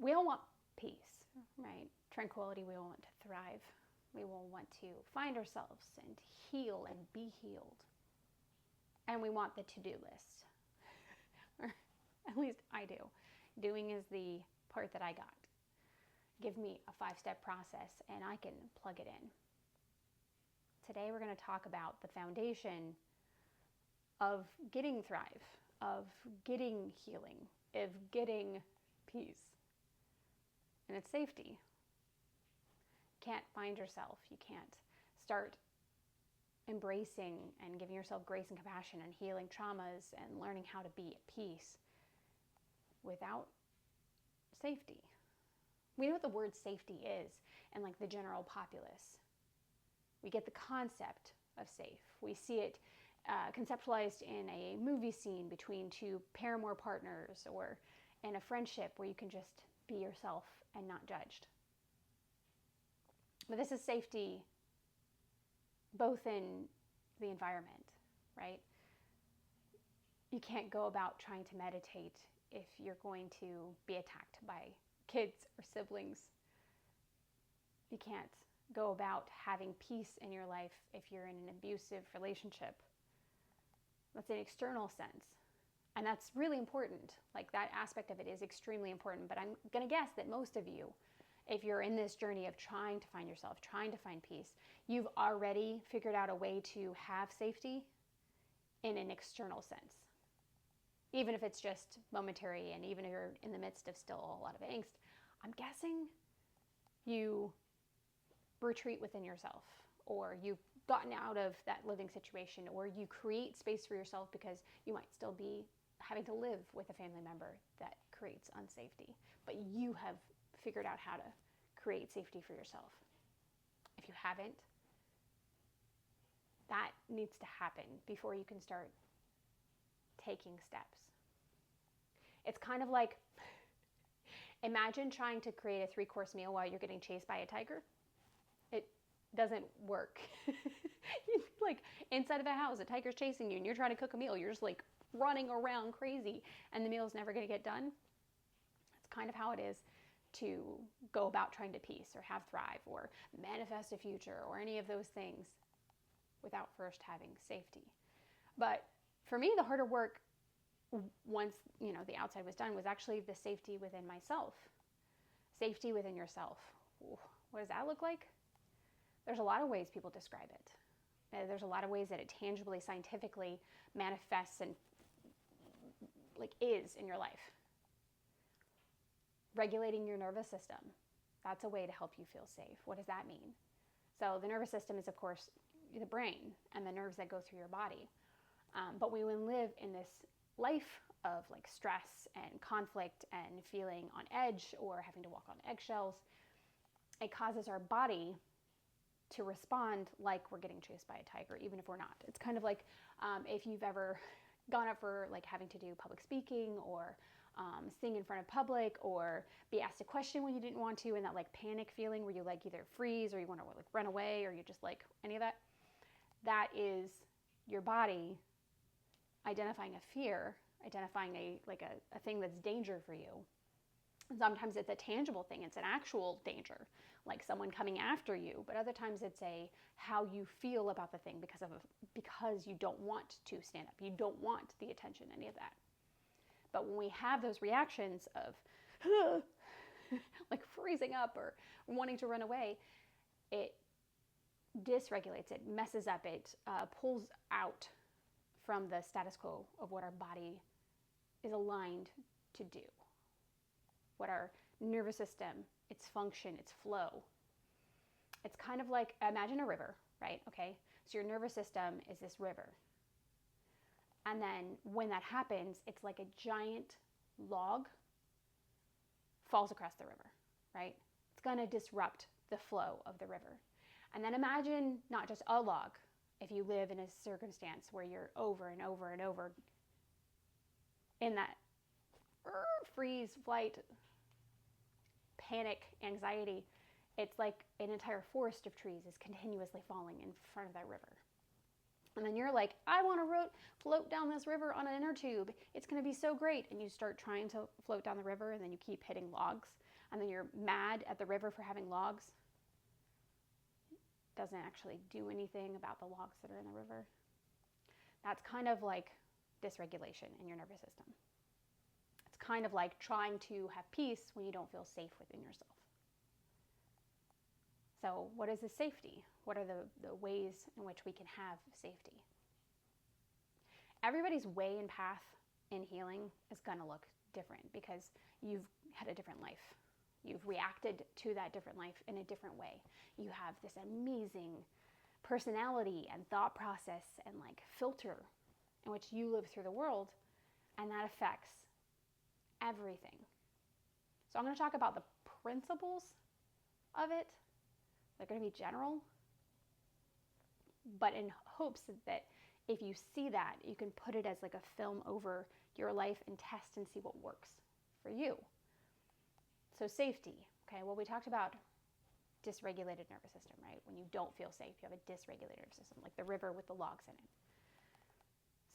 we all want peace, right? Tranquility. We all want to thrive. We will want to find ourselves and heal and be healed. And we want the to-do list. Or at least I do. Doing is the part that I got. Give me a 5-step process and I can plug it in. Today we're going to talk about the foundation of getting thrive, of getting healing, of getting peace. And it's safety. You can't find yourself. You can't start embracing and giving yourself grace and compassion and healing traumas and learning how to be at peace without safety. We know what the word safety is in like the general populace. We get the concept of safe. We see it conceptualized in a movie scene between two paramour partners or in a friendship where you can just be yourself and not judged. But this is safety both in the environment, right? You can't go about trying to meditate if you're going to be attacked by kids or siblings. You can't go about having peace in your life if you're in an abusive relationship. That's an external sense. And that's really important. Like that aspect of it is extremely important. But I'm going to guess that most of you, if you're in this journey of trying to find yourself, trying to find peace, you've already figured out a way to have safety in an external sense. Even if it's just momentary and even if you're in the midst of still a lot of angst, I'm guessing you retreat within yourself, or you've gotten out of that living situation, or you create space for yourself because you might still be having to live with a family member that creates unsafety, but you have figured out how to create safety for yourself. If you haven't, that needs to happen before you can start taking steps. It's kind of like, imagine trying to create a 3-course meal while you're getting chased by a tiger. It doesn't work. Like inside of a house, a tiger's chasing you and you're trying to cook a meal. You're just like running around crazy and the meal's never going to get done. That's kind of how it is to go about trying to peace or have thrive or manifest a future or any of those things without first having safety. But for me, the harder work, once the outside was done, was actually the safety within myself. Safety within yourself. Ooh, what does that look like? There's a lot of ways people describe it. There's a lot of ways that it tangibly, scientifically manifests and like is in your life. Regulating your nervous system. That's a way to help you feel safe. What does that mean? So the nervous system is, of course, the brain and the nerves that go through your body. But we live in this life of like stress and conflict and feeling on edge or having to walk on eggshells. It causes our body to respond like we're getting chased by a tiger, even if we're not. It's kind of like if you've ever gone up for like having to do public speaking or sing in front of public or be asked a question when you didn't want to, and that like panic feeling where you like either freeze or you want to like run away or you just like any of that. That is your body identifying a fear, identifying a thing that's danger for you. And sometimes it's a tangible thing. It's an actual danger, like someone coming after you. But other times it's how you feel about the thing because you don't want to stand up. You don't want the attention, any of that. But when we have those reactions of like freezing up or wanting to run away, it dysregulates, it messes up, it pulls out from the status quo of what our body is aligned to do. What our nervous system, its function, its flow. It's kind of like, imagine a river, right? Okay, so your nervous system is this river. And then when that happens, it's like a giant log falls across the river, right? It's going to disrupt the flow of the river. And then imagine not just a log. If you live in a circumstance where you're over and over and over in that freeze, flight, panic, anxiety, it's like an entire forest of trees is continuously falling in front of that river. And then you're like, I want to float down this river on an inner tube. It's going to be so great. And you start trying to float down the river and then you keep hitting logs and then you're mad at the river for having logs, doesn't actually do anything about the logs that are in the river. That's kind of like dysregulation in your nervous system. It's kind of like trying to have peace when you don't feel safe within yourself. So what is the safety? What are the ways in which we can have safety? Everybody's way and path in healing is going to look different because you've had a different life. You've reacted to that different life in a different way. You have this amazing personality and thought process and like filter in which you live through the world, and that affects everything. So I'm going to talk about the principles of it. They're going to be general, but in hopes that if you see that, you can put it as like a film over your life and test and see what works for you. So safety, okay, well, we talked about dysregulated nervous system, right? When you don't feel safe, you have a dysregulated nervous system, like the river with the logs in it.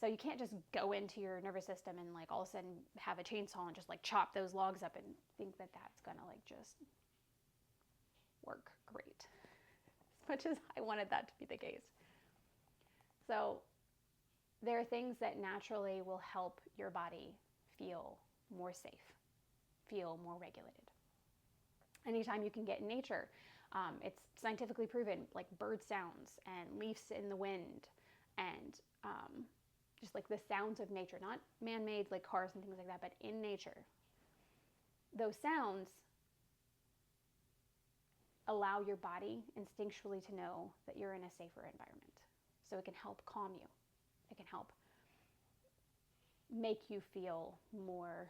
So you can't just go into your nervous system and like all of a sudden have a chainsaw and just like chop those logs up and think that that's gonna like just work great. As much as I wanted that to be the case. So there are things that naturally will help your body feel more safe, feel more regulated. Anytime you can get in nature, it's scientifically proven, like bird sounds and leaves in the wind and just like the sounds of nature, not man-made like cars and things like that, but in nature. Those sounds allow your body instinctually to know that you're in a safer environment. So it can help calm you. It can help make you feel more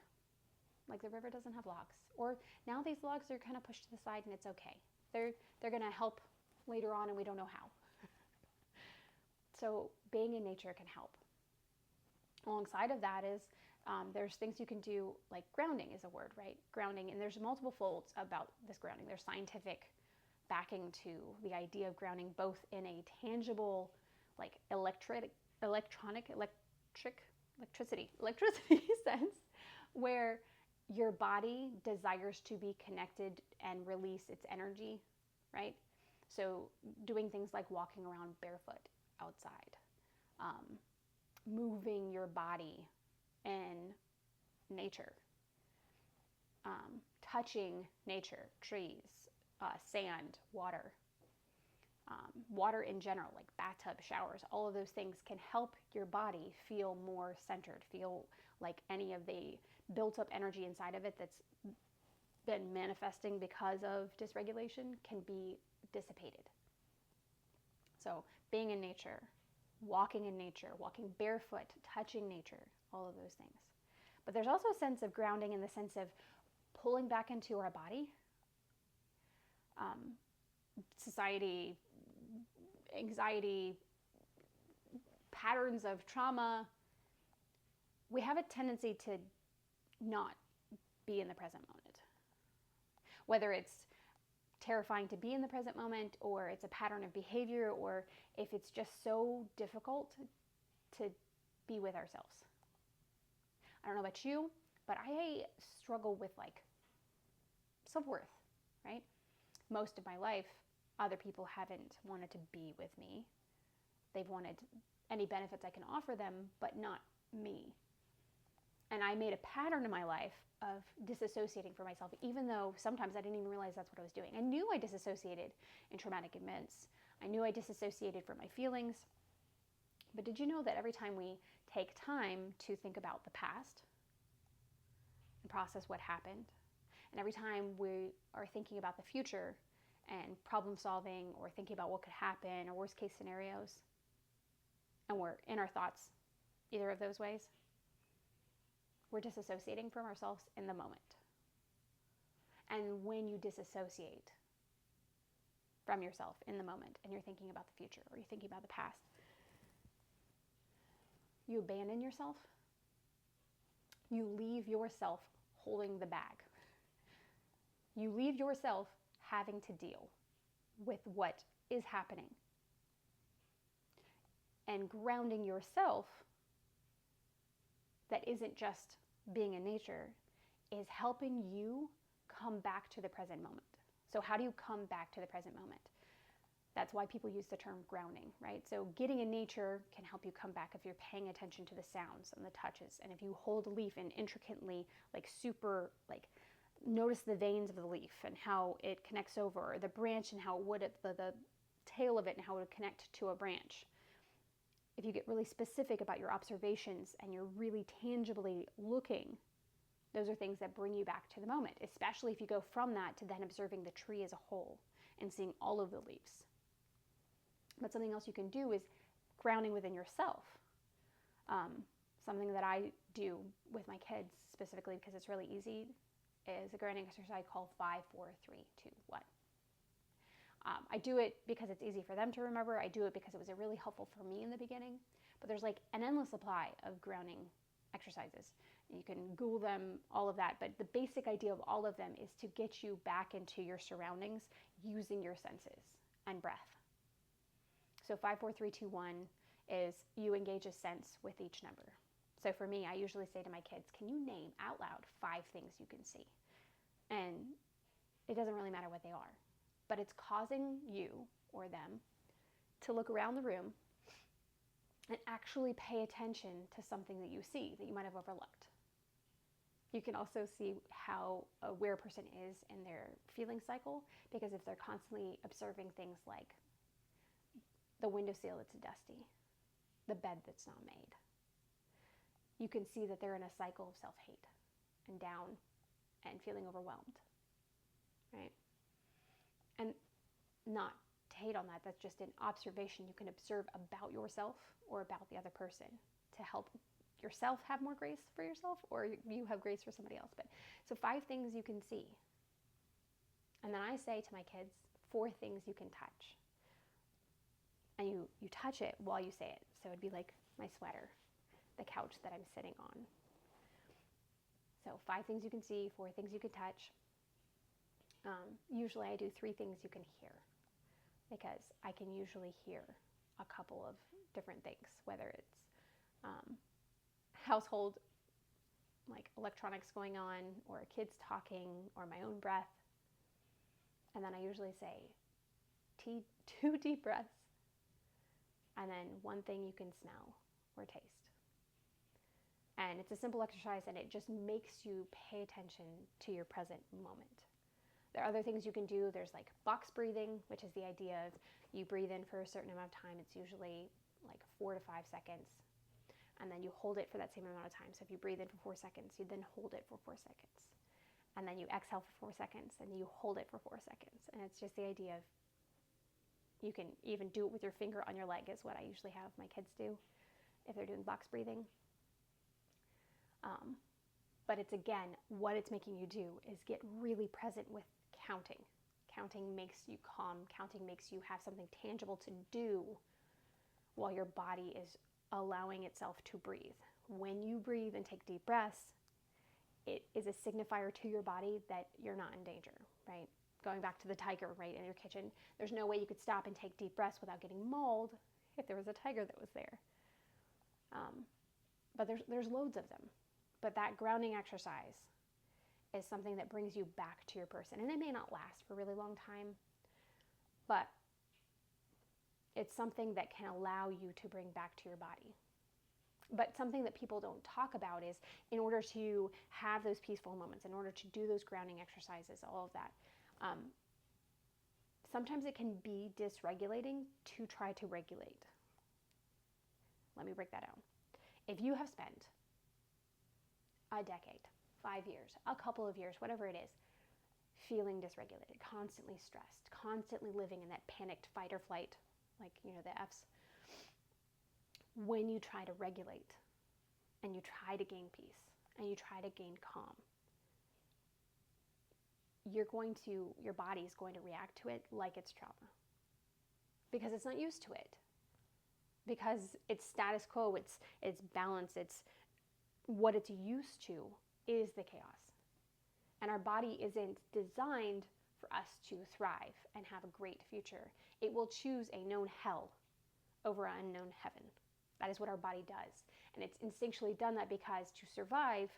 like the river doesn't have logs. Or now these logs are kind of pushed to the side and it's okay. They're going to help later on and we don't know how. So being in nature can help. Alongside of that is there's things you can do, like grounding is a word, right? Grounding, and there's multiple folds about this grounding. There's scientific backing to the idea of grounding, both in a tangible, like electricity sense, where your body desires to be connected and release its energy, right? So doing things like walking around barefoot outside, moving your body in nature, touching nature, trees, sand, water, water in general, like bathtub, showers, all of those things can help your body feel more centered, feel like any of the built up energy inside of it that's been manifesting because of dysregulation can be dissipated. So being in nature, walking barefoot, touching nature, all of those things. But there's also a sense of grounding in the sense of pulling back into our body. Society, anxiety, patterns of trauma, we have a tendency to not be in the present moment. Whether it's terrifying to be in the present moment, or it's a pattern of behavior, or if it's just so difficult to be with ourselves. I don't know about you, but I struggle with like self-worth, right? Most of my life, other people haven't wanted to be with me. They've wanted any benefits I can offer them, but not me. And I made a pattern in my life of disassociating from myself, even though sometimes I didn't even realize that's what I was doing. I knew I disassociated in traumatic events. I knew I disassociated from my feelings. But did you know that every time we take time to think about the past and process what happened, and every time we are thinking about the future and problem solving or thinking about what could happen or worst case scenarios, and we're in our thoughts either of those ways, we're disassociating from ourselves in the moment. And when you disassociate from yourself in the moment and you're thinking about the future or you're thinking about the past, you abandon yourself. You leave yourself holding the bag. You leave yourself having to deal with what is happening. And grounding yourself, that isn't just being in nature, is helping you come back to the present moment. So how do you come back to the present moment? That's why people use the term grounding, right? So getting in nature can help you come back if you're paying attention to the sounds and the touches. And if you hold a leaf and intricately, notice the veins of the leaf and how it connects over, or the branch and how it would, the tail of it and how it would connect to a branch. If you get really specific about your observations and you're really tangibly looking, those are things that bring you back to the moment, especially if you go from that to then observing the tree as a whole and seeing all of the leaves. But something else you can do is grounding within yourself. Something that I do with my kids specifically because it's really easy is a grounding exercise called 5, 4, 3, 2, 1. I do it because it's easy for them to remember. I do it because it was really helpful for me in the beginning. But there's like an endless supply of grounding exercises. You can Google them, all of that. But the basic idea of all of them is to get you back into your surroundings using your senses and breath. So 5, 4, 3, 2, 1 is you engage a sense with each number. So for me, I usually say to my kids, can you name out loud 5 things you can see? And it doesn't really matter what they are, but it's causing you or them to look around the room and actually pay attention to something that you see that you might have overlooked. You can also see how aware a person is in their feeling cycle, because if they're constantly observing things like the windowsill that's dusty, the bed that's not made, you can see that they're in a cycle of self-hate and down and feeling overwhelmed, right? And not to hate on that, that's just an observation you can observe about yourself or about the other person to help yourself have more grace for yourself, or you have grace for somebody else. But so 5 things you can see. And then I say to my kids, 4 things you can touch. And you touch it while you say it. So it'd be like my sweater, the couch that I'm sitting on. So 5 things you can see, 4 things you can touch. Usually I do 3 things you can hear, because I can usually hear a couple of different things, whether it's household, like electronics going on, or kids talking, or my own breath. And then I usually say 2 deep breaths, and then 1 thing you can smell or taste. And it's a simple exercise, and it just makes you pay attention to your present moment. There are other things you can do. There's like box breathing, which is the idea of you breathe in for a certain amount of time. It's usually like 4 to 5 seconds. And then you hold it for that same amount of time. So if you breathe in for 4 seconds, you then hold it for 4 seconds. And then you exhale for 4 seconds, and you hold it for 4 seconds. And it's just the idea of, you can even do it with your finger on your leg, is what I usually have my kids do if they're doing box breathing. But it's, again, what it's making you do is get really present with counting. Counting makes you calm. Counting makes you have something tangible to do while your body is allowing itself to breathe. When you breathe and take deep breaths, it is a signifier to your body that you're not in danger, right? Going back to the tiger, right, in your kitchen, there's no way you could stop and take deep breaths without getting mauled if there was a tiger that was there. But there's loads of them. But that grounding exercise is something that brings you back to your person. And it may not last for a really long time, but it's something that can allow you to bring back to your body. But something that people don't talk about is, in order to have those peaceful moments, in order to do those grounding exercises, all of that, sometimes it can be dysregulating to try to regulate. Let me break that down. If you have spent a decade, 5 years, a couple of years, whatever it is, feeling dysregulated, constantly stressed, constantly living in that panicked fight or flight, like, the F's, when you try to regulate and you try to gain peace and you try to gain calm, your body is going to react to it like it's trauma, because it's not used to it, because it's status quo, it's balance, it's what it's used to is the chaos. And our body isn't designed for us to thrive and have a great future. It will choose a known hell over an unknown heaven. That is what our body does. And it's instinctually done that because to survive,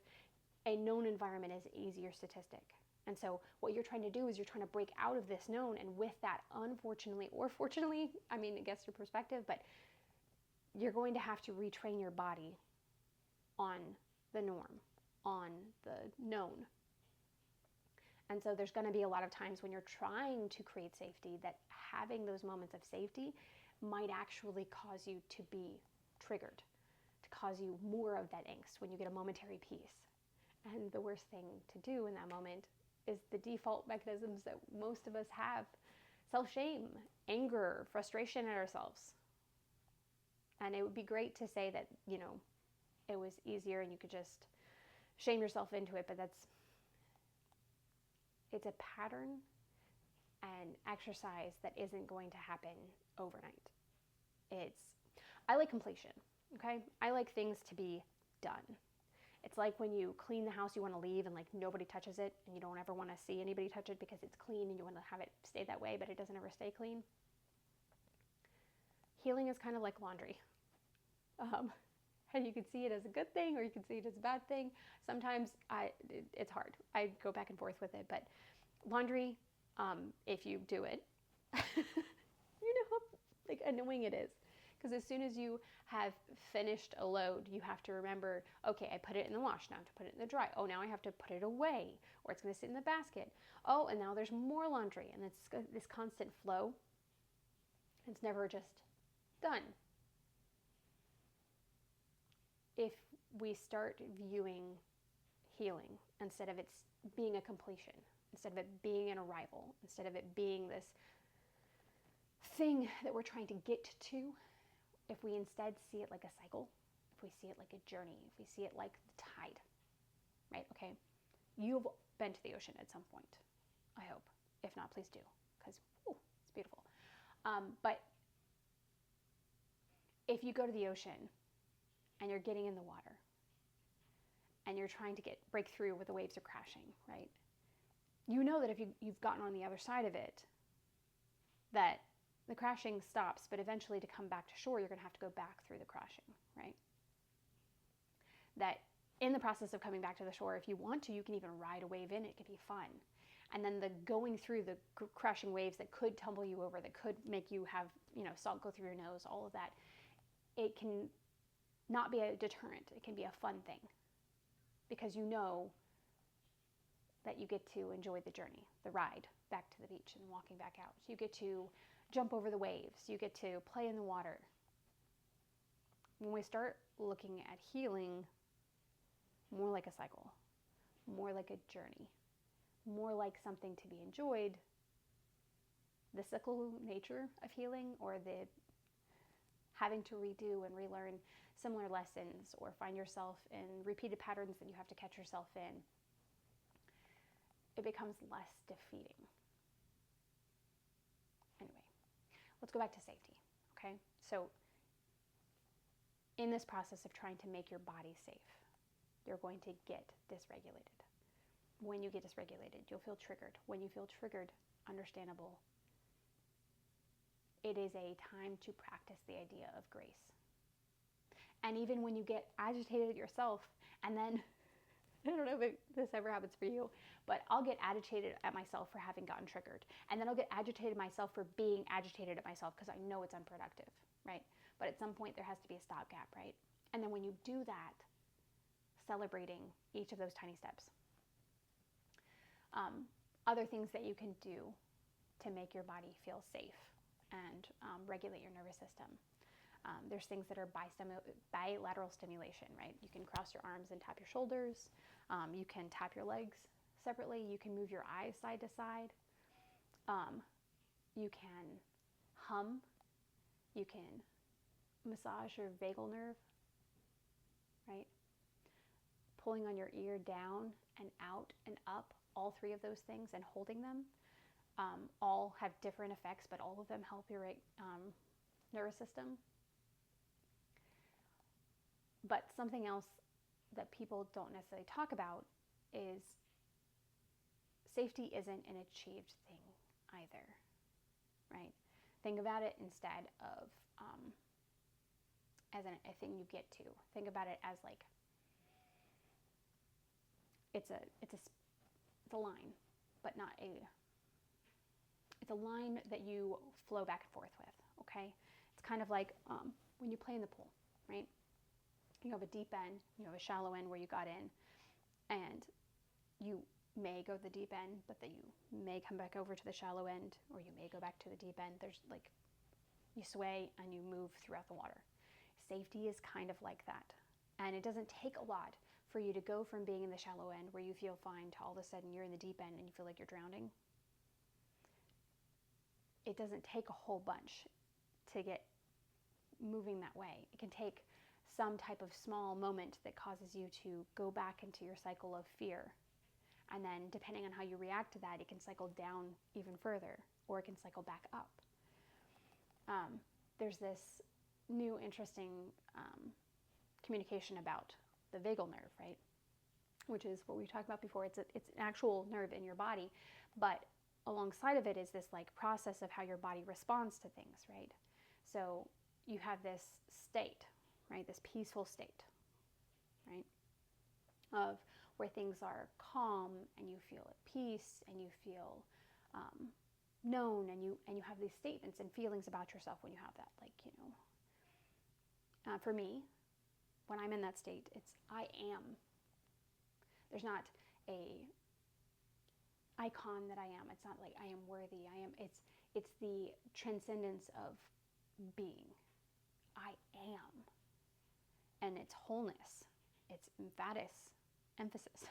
a known environment is an easier statistic. And so what you're trying to do is you're trying to break out of this known, and with that, unfortunately or fortunately, I mean, I guess your perspective, but you're going to have to retrain your body on the norm, on the known. And so there's going to be a lot of times when you're trying to create safety that having those moments of safety might actually cause you to be triggered, to cause you more of that angst when you get a momentary peace. And the worst thing to do in that moment is the default mechanisms that most of us have: self-shame, anger, frustration at ourselves. And it would be great to say that, you know, it was easier and you could just shame yourself into it, but it's a pattern and exercise that isn't going to happen overnight. I like completion, okay? I like things to be done. It's like when you clean the house, you want to leave and like nobody touches it, and you don't ever want to see anybody touch it because it's clean and you want to have it stay that way, but it doesn't ever stay clean. Healing is kind of like laundry. And you can see it as a good thing or you can see it as a bad thing. Sometimes it's hard. I go back and forth with it, but laundry, if you do it, you know how like annoying it is. Because as soon as you have finished a load, you have to remember, okay, I put it in the wash, now I have to put it in the dry. Oh, now I have to put it away, or it's going to sit in the basket. Oh, and now there's more laundry, and it's this constant flow. It's never just done. If we start viewing healing instead of it being a completion, instead of it being an arrival, instead of it being this thing that we're trying to get to, if we instead see it like a cycle, if we see it like a journey, if we see it like the tide, right? Okay, you've been to the ocean at some point, I hope. If not, please do, because it's beautiful. But if you go to the ocean and you're getting in the water and you're trying to break through where the waves are crashing, right? You know that if you've gotten on the other side of it, that the crashing stops, but eventually to come back to shore, you're going to have to go back through the crashing, right? That in the process of coming back to the shore, if you want to, you can even ride a wave in. It can be fun. And then the going through the crashing waves that could tumble you over, that could make you have, salt go through your nose, all of that, it can not be a deterrent. It can be a fun thing because you know that you get to enjoy the journey, the ride back to the beach and walking back out. You get to jump over the waves. You get to play in the water. When we start looking at healing more like a cycle, more like a journey, more like something to be enjoyed, the cyclical nature of healing, or the having to redo and relearn similar lessons or find yourself in repeated patterns that you have to catch yourself in, it becomes less defeating. Anyway, let's go back to safety, okay? So in this process of trying to make your body safe, you're going to get dysregulated. When you get dysregulated, you'll feel triggered. When you feel triggered, understandable. It is a time to practice the idea of grace. And even when you get agitated yourself, and then, I don't know if this ever happens for you, but I'll get agitated at myself for having gotten triggered. And then I'll get agitated myself for being agitated at myself because I know it's unproductive, right? But at some point there has to be a stopgap, right? And then when you do that, celebrating each of those tiny steps. Other things that you can do to make your body feel safe and regulate your nervous system. There's things that are bilateral stimulation, right? You can cross your arms and tap your shoulders. You can tap your legs separately. You can move your eyes side to side. You can hum. You can massage your vagal nerve, right? Pulling on your ear down and out and up, all three of those things, and holding them, all have different effects, but all of them help your nervous system. But something else that people don't necessarily talk about is safety isn't an achieved thing either, right? Think about it instead of as a thing you get to. Think about it as like it's a line, but not a, it's a line that you flow back and forth with, okay? It's kind of like when you play in the pool, right? You have a deep end, you have a shallow end where you got in, and you may go to the deep end, but then you may come back over to the shallow end, or you may go back to the deep end. There's like, you sway and you move throughout the water. Safety is kind of like that. And it doesn't take a lot for you to go from being in the shallow end where you feel fine to all of a sudden you're in the deep end and you feel like you're drowning. It doesn't take a whole bunch to get moving that way. It can take some type of small moment that causes you to go back into your cycle of fear. And then depending on how you react to that, it can cycle down even further, or it can cycle back up. There's this new interesting communication about the vagal nerve, right? Which is what we talked about before. It's an actual nerve in your body, but alongside of it is this like process of how your body responds to things, right? So you have this state, right? This peaceful state, right? Of where things are calm and you feel at peace and you feel known, and you have these statements and feelings about yourself when you have that. Like, you know, for me, when I'm in that state, it's I am. There's not a icon that I am. It's not like I am worthy. I am. It's the transcendence of being. I am, and it's wholeness. It's emphasis,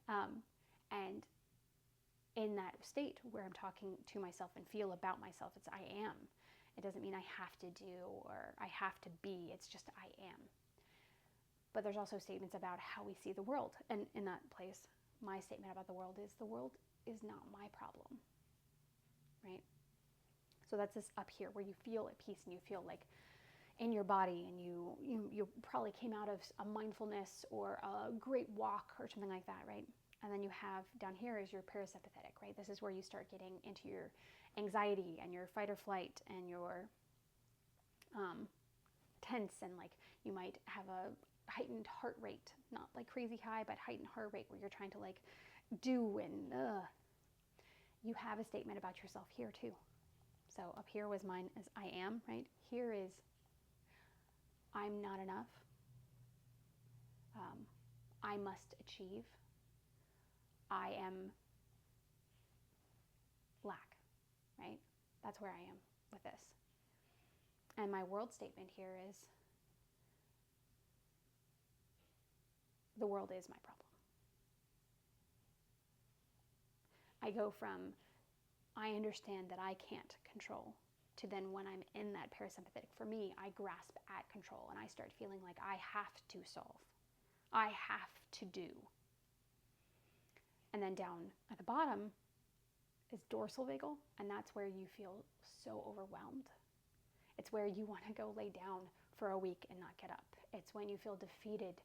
and in that state where I'm talking to myself and feel about myself, it's I am. It doesn't mean I have to do or I have to be. It's just I am. But there's also statements about how we see the world. And in that place, my statement about the world is not my problem, right? So that's this up here where you feel at peace and you feel like in your body, and you probably came out of a mindfulness or a great walk or something like that, right? And then you have down here is your parasympathetic, right? This is where you start getting into your anxiety and your fight or flight and your tense, and like you might have a heightened heart rate, not like crazy high, but heightened heart rate where you're trying to like do and you have a statement about yourself here too. So up here was mine as I am, right? Here is I'm not enough. I must achieve. I am lack, right? That's where I am with this. And my world statement here is the world is my problem. I go from I understand that I can't control to then when I'm in that parasympathetic, for me, I grasp at control and I start feeling like I have to solve. I have to do. And then down at the bottom is dorsal vagal, and that's where you feel so overwhelmed. It's where you want to go lay down for a week and not get up. It's when you feel defeated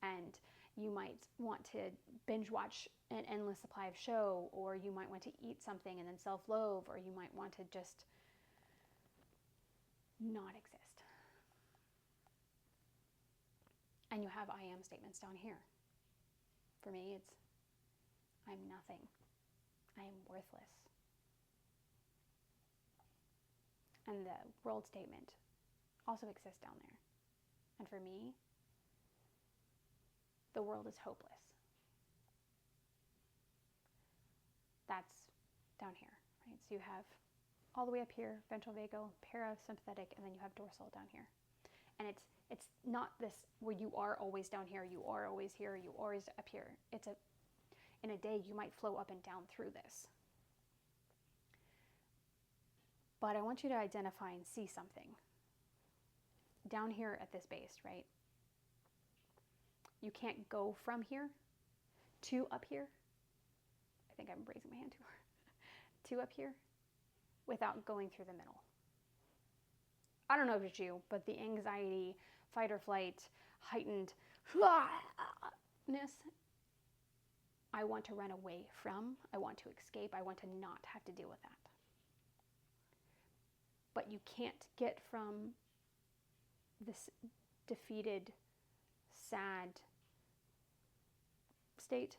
and you might want to binge watch an endless supply of show, or you might want to eat something and then self-loathe, or you might want to just not exist. And you have I am statements down here. For me, it's I'm nothing. I am worthless. And the world statement also exists down there. And for me, the world is hopeless. That's down here, right? So you have all the way up here, ventral vagal, parasympathetic, and then you have dorsal down here. And it's not this where you are always down here, you are always here, you are always up here. In a day, you might flow up and down through this. But I want you to identify and see something. Down here at this base, right? You can't go from here to up here. I think I'm raising my hand too hard. To up here without going through the middle. I don't know if it's you, but the anxiety, fight or flight, heightened ness, I want to run away from, I want to escape, I want to not have to deal with that. But you can't get from this defeated, sad state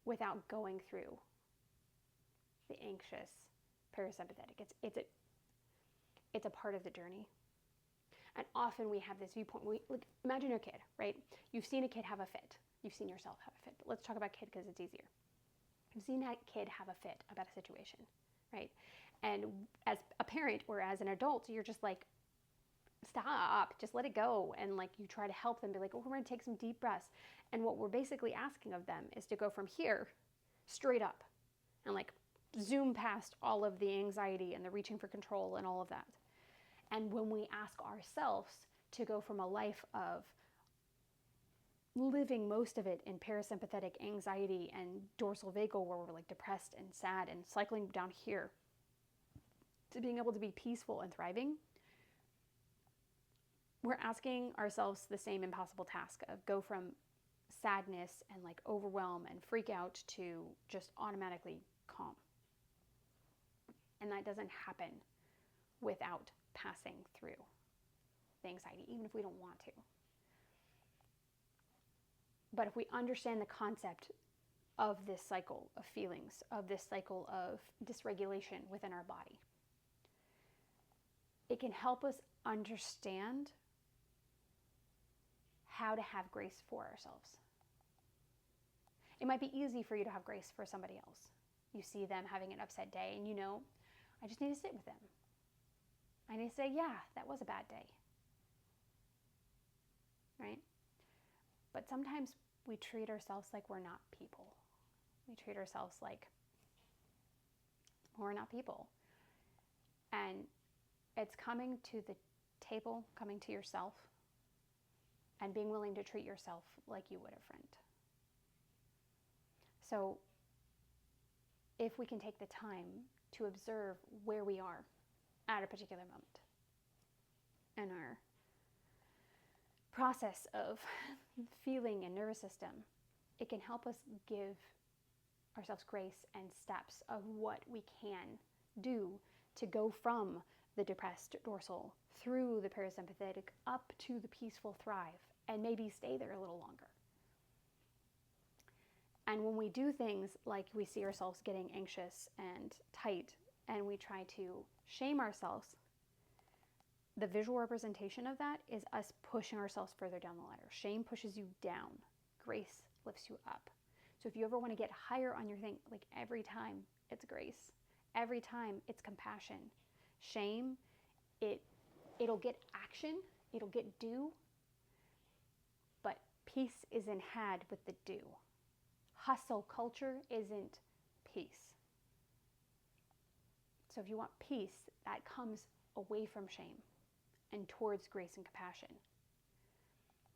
without going through anxious parasympathetic. It's a part of the journey. And often we have this viewpoint. Imagine a kid, right? You've seen a kid have a fit. You've seen yourself have a fit. But let's talk about kid because it's easier. You've seen that kid have a fit about a situation, right? And as a parent or as an adult, you're just like, stop, just let it go. And like you try to help them, be like, oh, we're going to take some deep breaths. And what we're basically asking of them is to go from here straight up and like zoom past all of the anxiety and the reaching for control and all of that. And when we ask ourselves to go from a life of living most of it in parasympathetic anxiety and dorsal vagal, where we're like depressed and sad and cycling down here, to being able to be peaceful and thriving, we're asking ourselves the same impossible task of go from sadness and like overwhelm and freak out to just automatically calm. And that doesn't happen without passing through the anxiety, even if we don't want to. But if we understand the concept of this cycle of feelings, of this cycle of dysregulation within our body, it can help us understand how to have grace for ourselves. It might be easy for you to have grace for somebody else. You see them having an upset day and you know, I just need to sit with them. I need to say, yeah, that was a bad day. Right? But sometimes we treat ourselves like we're not people. We treat ourselves like we're not people. And it's coming to the table, coming to yourself, and being willing to treat yourself like you would a friend. So if we can take the time to observe where we are at a particular moment in our process of feeling and nervous system, it can help us give ourselves grace and steps of what we can do to go from the depressed dorsal through the parasympathetic up to the peaceful thrive and maybe stay there a little longer. And when we do things like we see ourselves getting anxious and tight and we try to shame ourselves, the visual representation of that is us pushing ourselves further down the ladder. Shame pushes you down. Grace lifts you up. So if you ever want to get higher on your thing, like every time it's grace. Every time it's compassion. Shame, it'll get action, it'll get do, but peace isn't had with the do. Hustle culture isn't peace. So if you want peace, that comes away from shame and towards grace and compassion.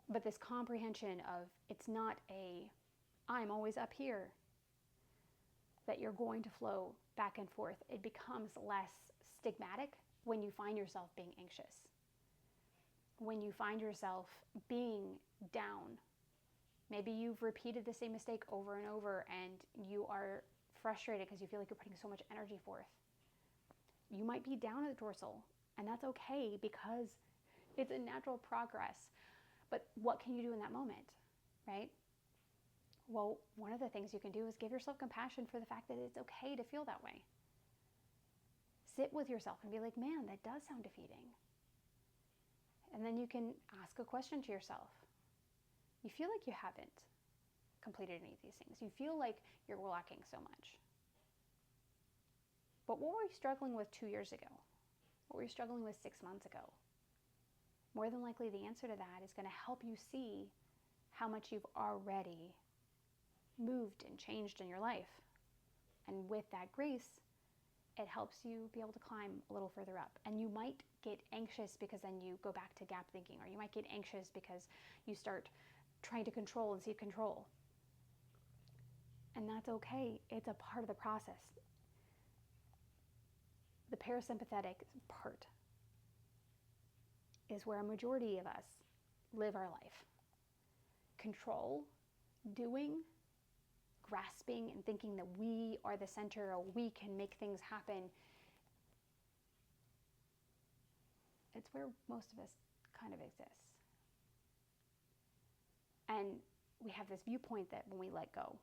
But this comprehension of it's not a I'm always up here, that you're going to flow back and forth. It becomes less stigmatic when you find yourself being anxious. When you find yourself being down, maybe you've repeated the same mistake over and over and you are frustrated because you feel like you're putting so much energy forth. You might be down at the dorsal, and that's okay because it's a natural progress. But what can you do in that moment, right? Well, one of the things you can do is give yourself compassion for the fact that it's okay to feel that way. Sit with yourself and be like, man, that does sound defeating. And then you can ask a question to yourself. You feel like you haven't completed any of these things. You feel like you're lacking so much. But what were you struggling with 2 years ago? What were you struggling with 6 months ago? More than likely, the answer to that is going to help you see how much you've already moved and changed in your life. And with that grace, it helps you be able to climb a little further up. And you might get anxious because then you go back to gap thinking, or you might get anxious because you start trying to control and seek control. And that's okay. It's a part of the process. The parasympathetic part is where a majority of us live our life. Control, doing, grasping, and thinking that we are the center or we can make things happen. It's where most of us kind of exist. And we have this viewpoint that when we let go,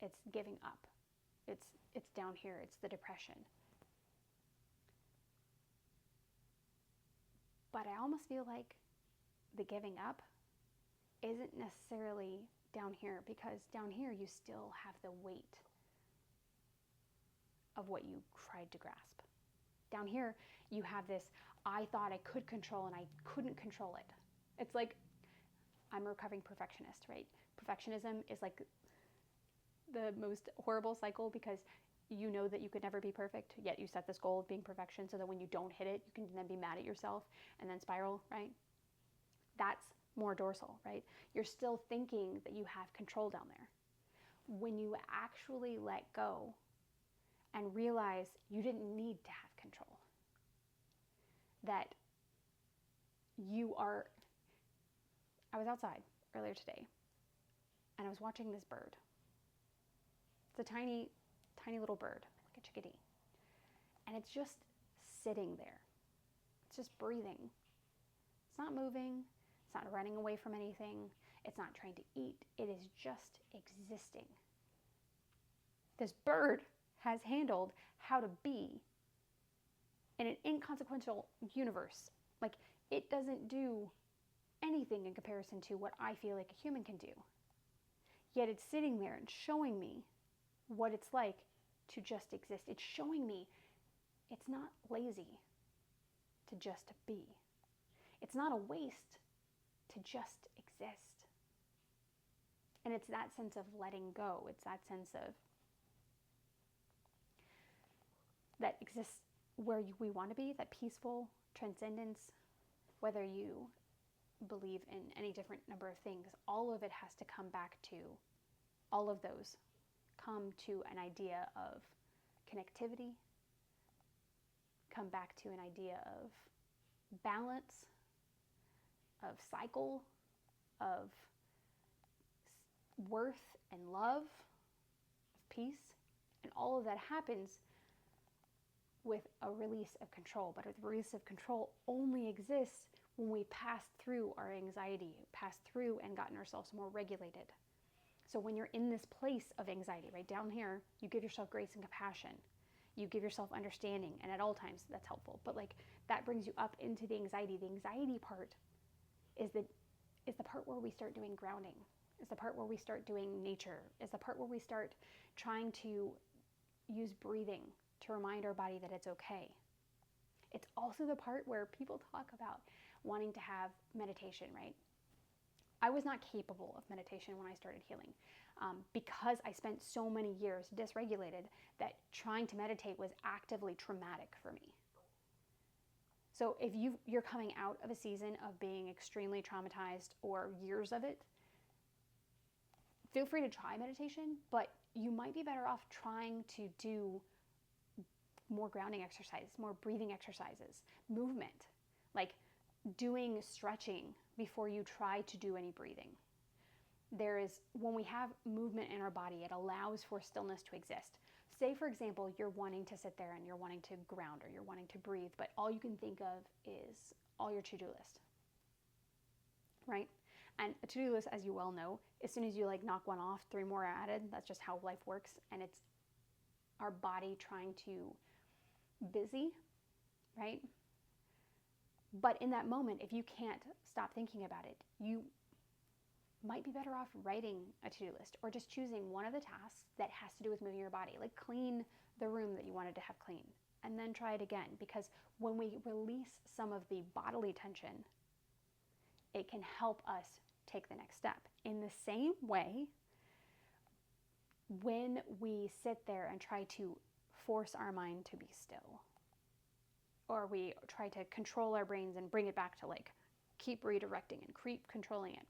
it's giving up. It's down here. It's the depression. But I almost feel like the giving up isn't necessarily down here, because down here you still have the weight of what you tried to grasp. Down here you have this, I thought I could control and I couldn't control it. It's like, I'm a recovering perfectionist, right? Perfectionism is like the most horrible cycle, because you know that you could never be perfect, yet you set this goal of being perfection so that when you don't hit it, you can then be mad at yourself and then spiral, right? That's more dorsal, right? You're still thinking that you have control down there. When you actually let go and realize you didn't need to have control, that you are, I was outside earlier today and I was watching this bird. It's a tiny, tiny little bird, like a chickadee. And it's just sitting there. It's just breathing. It's not moving. It's not running away from anything. It's not trying to eat. It is just existing. This bird has handled how to be in an inconsequential universe. Like, it doesn't do anything in comparison to what I feel like a human can do. Yet it's sitting there and showing me what it's like to just exist. It's showing me it's not lazy to just be. It's not a waste to just exist. And it's that sense of letting go. It's that sense of that exists where we want to be, that peaceful transcendence, whether you believe in any different number of things, all of it has to come back to, all of those come to an idea of connectivity, come back to an idea of balance, of cycle, of worth and love, of peace. And all of that happens with a release of control. But the release of control only exists when we pass through our anxiety, pass through and gotten ourselves more regulated. So when you're in this place of anxiety, right down here, you give yourself grace and compassion. You give yourself understanding, and at all times that's helpful. But like, that brings you up into the anxiety. The anxiety part is the part where we start doing grounding, is the part where we start doing nature, is the part where we start trying to use breathing to remind our body that it's okay. It's also the part where people talk about wanting to have meditation, right? I was not capable of meditation when I started healing, because I spent so many years dysregulated that trying to meditate was actively traumatic for me. So if you're coming out of a season of being extremely traumatized, or years of it, feel free to try meditation, but you might be better off trying to do more grounding exercises, more breathing exercises, movement, like doing stretching before you try to do any breathing. When we have movement in our body, it allows for stillness to exist. Say, for example, you're wanting to sit there and you're wanting to ground, or you're wanting to breathe, but all you can think of is all your to-do list, right? And a to-do list, as you well know, as soon as you like knock one off, 3 more are added. That's just how life works. And it's our body trying to busy, right? But in that moment, if you can't stop thinking about it, you might be better off writing a to-do list, or just choosing one of the tasks that has to do with moving your body, like clean the room that you wanted to have clean, and then try it again. Because when we release some of the bodily tension, it can help us take the next step. In the same way, when we sit there and try to force our mind to be still, or we try to control our brains and bring it back to like keep redirecting and keep controlling it,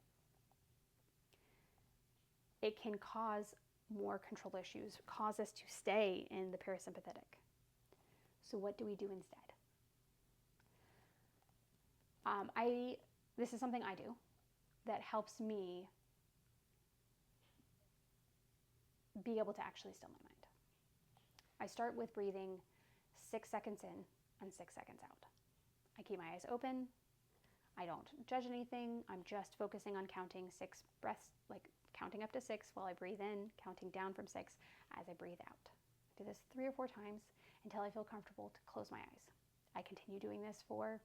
it can cause more control issues, cause us to stay in the parasympathetic. So what do we do instead? This is something I do that helps me be able to actually still my mind. I start with breathing 6 seconds in and 6 seconds out. I keep my eyes open. I don't judge anything. I'm just focusing on counting 6 breaths, like counting up to 6 while I breathe in, counting down from 6 as I breathe out. Do this 3 or 4 times until I feel comfortable to close my eyes. I continue doing this for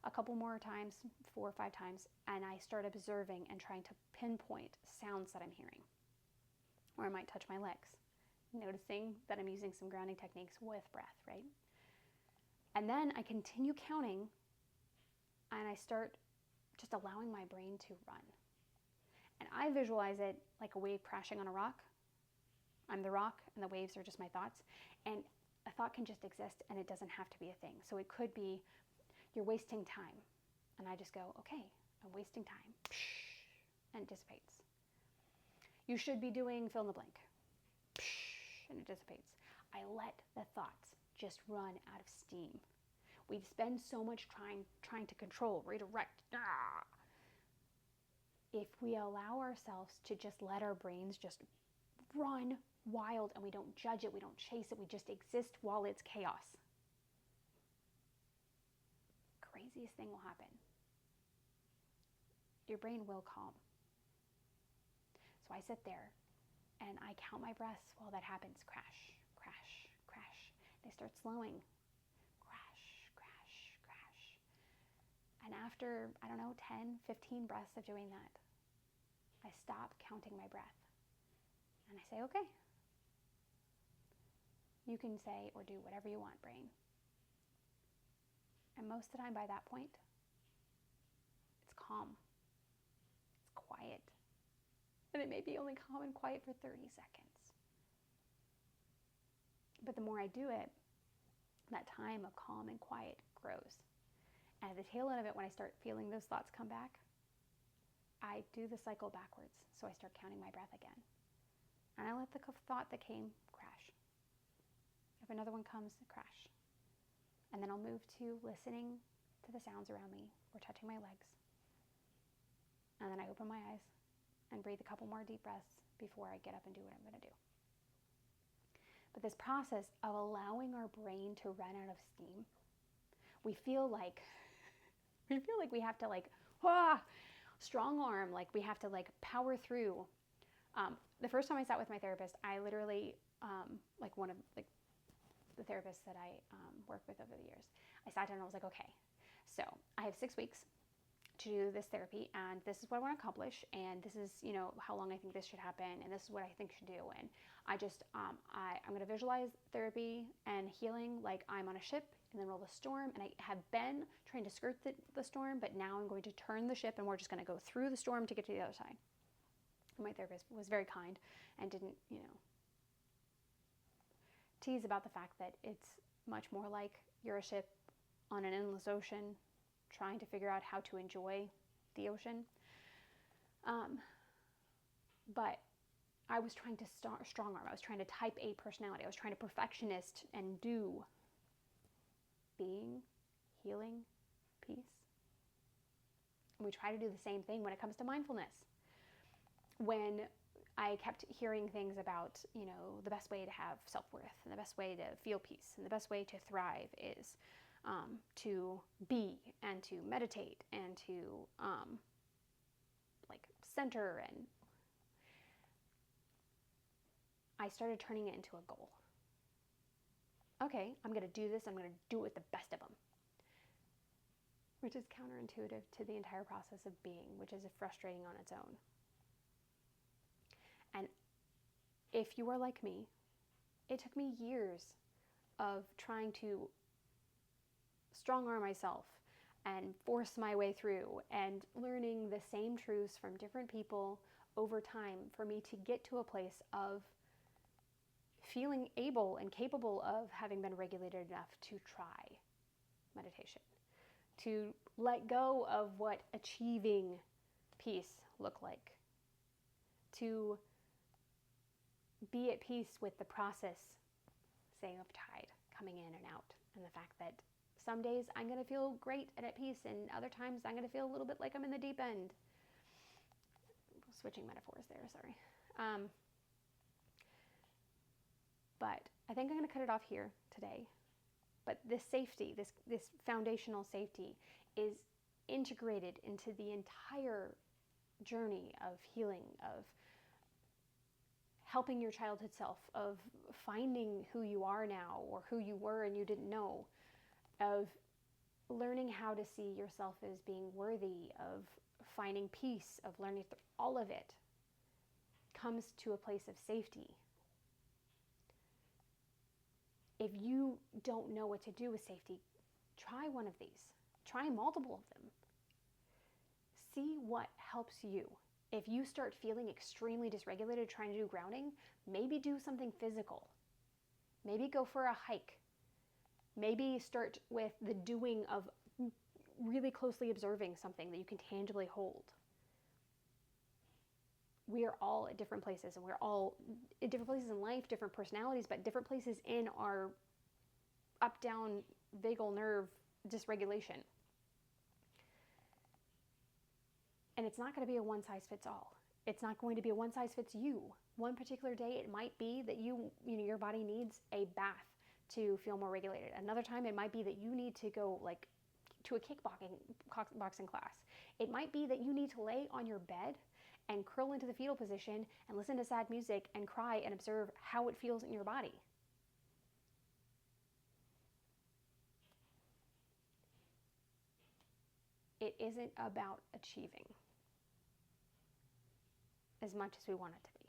a couple more times, 4 or 5 times, and I start observing and trying to pinpoint sounds that I'm hearing. Or I might touch my legs, noticing that I'm using some grounding techniques with breath, right? And then I continue counting, and I start just allowing my brain to run. And I visualize it like a wave crashing on a rock. I'm the rock, and the waves are just my thoughts. And a thought can just exist, and it doesn't have to be a thing. So it could be, you're wasting time. And I just go, okay, I'm wasting time. And it dissipates. You should be doing fill in the blank. And it dissipates. I let the thoughts just run out of steam. We spend so much trying to control, redirect. If we allow ourselves to just let our brains just run wild and we don't judge it, we don't chase it, we just exist while it's chaos, craziest thing will happen. Your brain will calm. So I sit there and I count my breaths while that happens. Crash, crash, crash. They start slowing. Crash, crash, crash. And after, 10, 15 breaths of doing that, I stop counting my breath. And I say, okay. You can say or do whatever you want, brain. And most of the time by that point, it's calm. It's quiet. And it may be only calm and quiet for 30 seconds. But the more I do it, that time of calm and quiet grows. And at the tail end of it, when I start feeling those thoughts come back, I do the cycle backwards. So I start counting my breath again. And I let the thought that came crash. If another one comes, crash. And then I'll move to listening to the sounds around me or touching my legs. And then I open my eyes and breathe a couple more deep breaths before I get up and do what I'm going to do. But this process of allowing our brain to run out of steam, we feel like we have to strong arm, like we have to power through. The first time I sat with my therapist, I literally, one of the therapists that I worked with over the years, I sat down and I was like, okay, so I have 6 weeks to do this therapy, and this is what I want to accomplish, and this is, how long I think this should happen, and this is what I think should do. And I just, I'm going to visualize therapy and healing like I'm on a ship in the middle of a storm, and I have been trying to skirt the storm, but now I'm going to turn the ship, and we're just going to go through the storm to get to the other side. And my therapist was very kind and didn't, tease about the fact that it's much more like you're a ship on an endless ocean trying to figure out how to enjoy the ocean. But I was trying to strong arm. I was trying to type A personality. I was trying to perfectionist and do being, healing, peace. And we try to do the same thing when it comes to mindfulness. When I kept hearing things about, the best way to have self-worth and the best way to feel peace and the best way to thrive is to be and to meditate and to center. And I started turning it into a goal. Okay, I'm going to do this. I'm going to do it with the best of them. Which is counterintuitive to the entire process of being, which is frustrating on its own. And if you are like me, it took me years of trying to strong arm myself and force my way through and learning the same truths from different people over time for me to get to a place of feeling able and capable of having been regulated enough to try meditation, to let go of what achieving peace looked like, to be at peace with the process, say, of tide coming in and out, and the fact that some days I'm going to feel great and at peace, and other times I'm going to feel a little bit like I'm in the deep end. Switching metaphors there, sorry. But I think I'm going to cut it off here today. But this safety, this foundational safety, is integrated into the entire journey of healing, of helping your childhood self, of finding who you are now or who you were and you didn't know, of learning how to see yourself as being worthy, of finding peace, of learning all of it comes to a place of safety. If you don't know what to do with safety, try one of these. Try multiple of them. See what helps you. If you start feeling extremely dysregulated trying to do grounding, maybe do something physical. Maybe go for a hike. Maybe start with the doing of really closely observing something that you can tangibly hold. We are all at different places, and we're all at different places in life, different personalities, but different places in our up-down vagal nerve dysregulation. And it's not going to be a one-size-fits-all. It's not going to be a one-size-fits-you. One particular day, it might be that your body needs a bath to feel more regulated. Another time, it might be that you need to go to a kickboxing class. It might be that you need to lay on your bed and curl into the fetal position and listen to sad music and cry and observe how it feels in your body. It isn't about achieving as much as we want it to be.